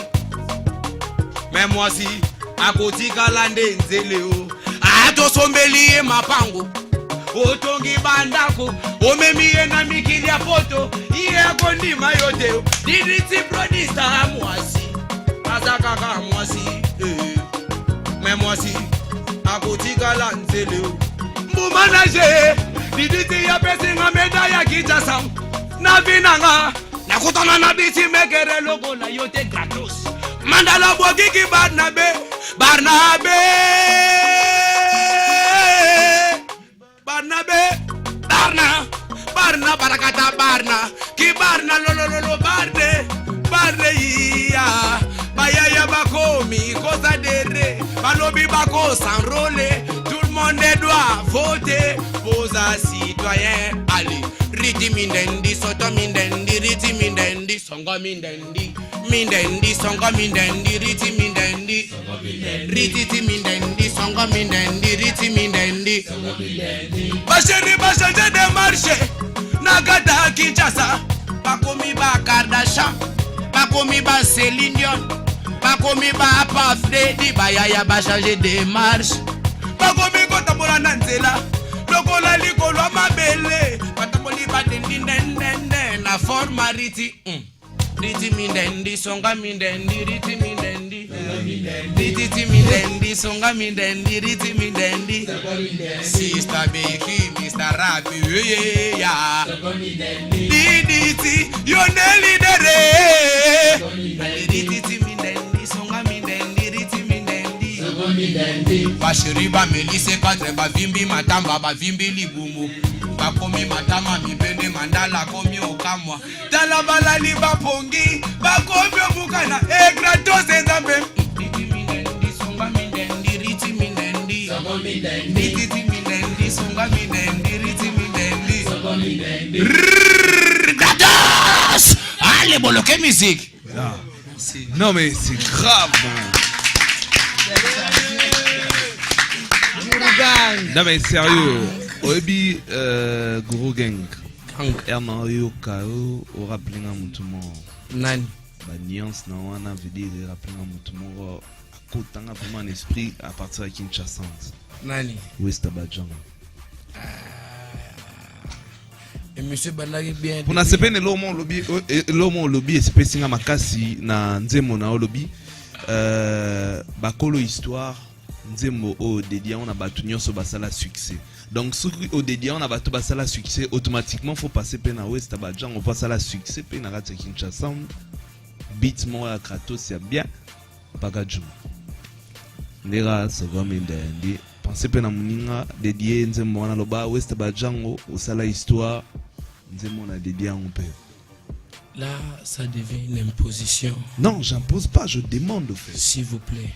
Mais mwasi, akoti kalande nzeleo. Ato sombeli e mapango, otongi bandako, omemiye na mikili ya poto. Iye kondi mayote, diriti prodista mwasi, azakaka mwasi, mais mwasi, akoti galanzele. Mbumanaje, diriti ya pesi nga meda ya Kinshasa, na vinanga, na kutana na biti mekere logo na yote gratos. Mandala bwagiki Barnabe, Barna barakata Barna ki Barna lololo Barne iya bayaya bakomi kosa dere balobi bako s'enrôler tout le monde doit voter posa citoyen allez riti mindendi soto mindendi riti mindendi songo mindendi songo mindendi riti mindendi riti mindendi songo mindendi riti mindendi basheri bashaje de marché nagada Kinshasa bakomi ba Kardashian bakomi ba Céline Dion bakomi ba Papa Freddy bayaya bashaje de marché bakomi kotambola na nzela lokola likolo mabele batamoli ba dendi nene na forma riti riti mindendi, songa mindendi, riti mindendi. Riti mindendi, songa mindendi, riti mindendi. Sister Becky, Mr. Rabi, yeah. Diditi, you're Nelly Dere. Riti mindendi, songa mindendi, riti mindendi. Bashiriba melise katre bavimbi matamba bavimbi libumu. Bakomi matama mibende mandala komi okamwa. Dala balali bapongi, bakomi obukana. Gratos ezambe. Riti mindendi, songa mindendi, riti mindendi. Riti mindendi, songa mindendi, riti mindendi. Gratos! Allez, bon, quelle musique! Non mais c'est grave. Non mais sérieux. Obi Guru Gang. Ernan Yokao au rappeling à Moutoumon. Nani. Ba nuance na wana veut dire rappeling à Moutoumon. Akotanga vraiment un esprit à partir de Kinshasa. Nani. West Abadjan. Et monsieur Balagi bien. Pour na sepene lomo lobby espèce makasi na nzemo na lobby. Bakolo histoire nzemo o dédié on a battu nyonso basala succès. Donc ce au dédié on a battu basala succès automatiquement faut passer pe na West Abadjan on passe à la succès pe na rata Kinshasa beat mo ya Kratos ya bien bagaju. Ndera ça va m'aider. Pensez pe na muninga dédié nzemo na loba West Abadjan au sala histoire nzemo na dédié on peut. Là, ça devient une imposition. Non, j'impose pas, je demande au fait. S'il vous plaît.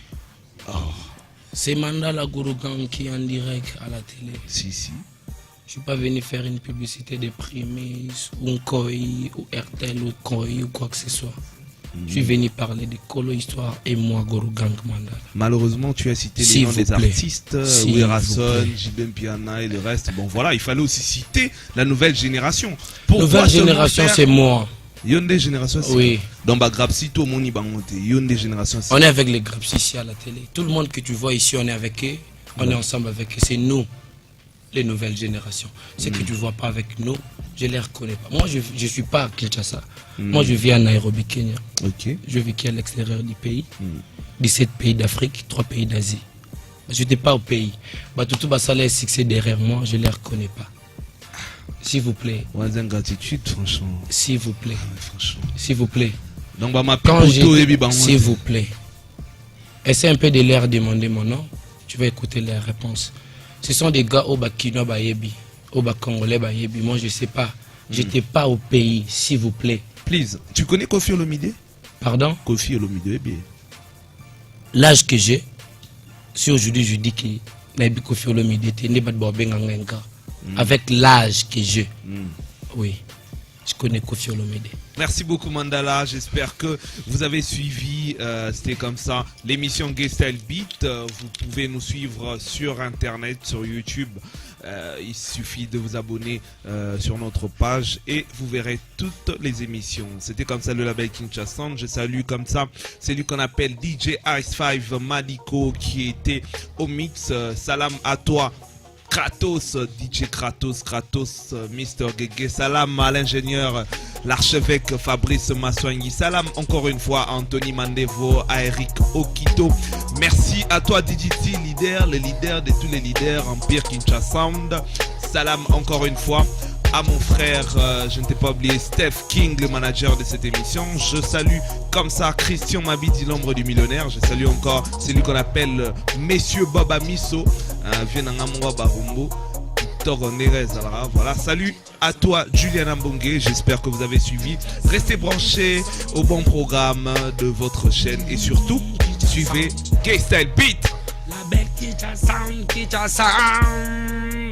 Oh. C'est Mandala Guru Gang qui est en direct à la télé. Si. Je suis pas venu faire une publicité de Primus ou Koi ou RTL ou Koi ou quoi que ce soit. Je suis venu parler de Kolo Histoire et moi, Guru Gang Mandala. Malheureusement, tu as cité les noms des artistes, Werason, Jibem Piana et le reste. Bon, voilà, il fallait aussi citer la nouvelle génération. Nouvelle génération, c'est moi. Yonde génération, c'est oui. Dans Bagrapsi, tout le monde y bangote. Yonde génération, on est avec les Grapsi ici à la télé. Tout le monde que tu vois ici, on est avec eux. On est ensemble avec eux. C'est nous, les nouvelles générations. Ceux que tu vois pas avec nous, je les reconnais pas. Moi, je suis pas à Kinshasa. Moi, je vis à Nairobi, Kenya. Okay. Je vis à l'extérieur du pays. 17 pays d'Afrique, 3 pays d'Asie. Je n'étais pas au pays. Tout Bassalé succès derrière moi, je les reconnais pas. S'il vous plaît. Gratitude, franchement. S'il vous plaît. Franchement. S'il vous plaît. Donc, bah, s'il vous plaît. Essaie un peu de leur demander mon nom. Tu vas écouter les réponses. Ce sont des gars au Bakino Bayebi, au Bakongolais Bayebi. Moi, je sais pas. J'étais pas au pays, s'il vous plaît. Please. Tu connais Kofi Olomide? Pardon? Kofi Olomide, bien. L'âge que j'ai, si aujourd'hui je dis que Nabi Kofi Olomide était né Bengangenga. Avec l'âge que j'ai, oui, je connais Kofi Olomide. Merci beaucoup Mandala, j'espère que vous avez suivi, c'était comme ça, l'émission Gay Style Beat. Vous pouvez nous suivre sur internet, sur YouTube. Il suffit de vous abonner sur notre page et vous verrez toutes les émissions. C'était comme ça le label Kinshasa. Je salue comme ça celui qu'on appelle DJ Ice5 Madiko qui était au mix. Salam à toi Kratos, DJ Kratos, Mr. Gege, salam à l'ingénieur, l'archevêque Fabrice Massoigny, salam encore une fois à Anthony Mandevo, à Eric Okito, merci à toi DJT, le leader de tous les leaders, Empire Kinshasa Sound, salam encore une fois à mon frère, je ne t'ai pas oublié, Steph King, le manager de cette émission. Je salue comme ça Christian Mabidi, l'ombre du millionnaire. Je salue encore celui qu'on appelle Monsieur Baba Misso, Barumbo. Voilà, salut à toi Juliana Mbongue, j'espère que vous avez suivi. Restez branchés au bon programme de votre chaîne et surtout, suivez Gay Style Beat. La belle Kinshasa Sound.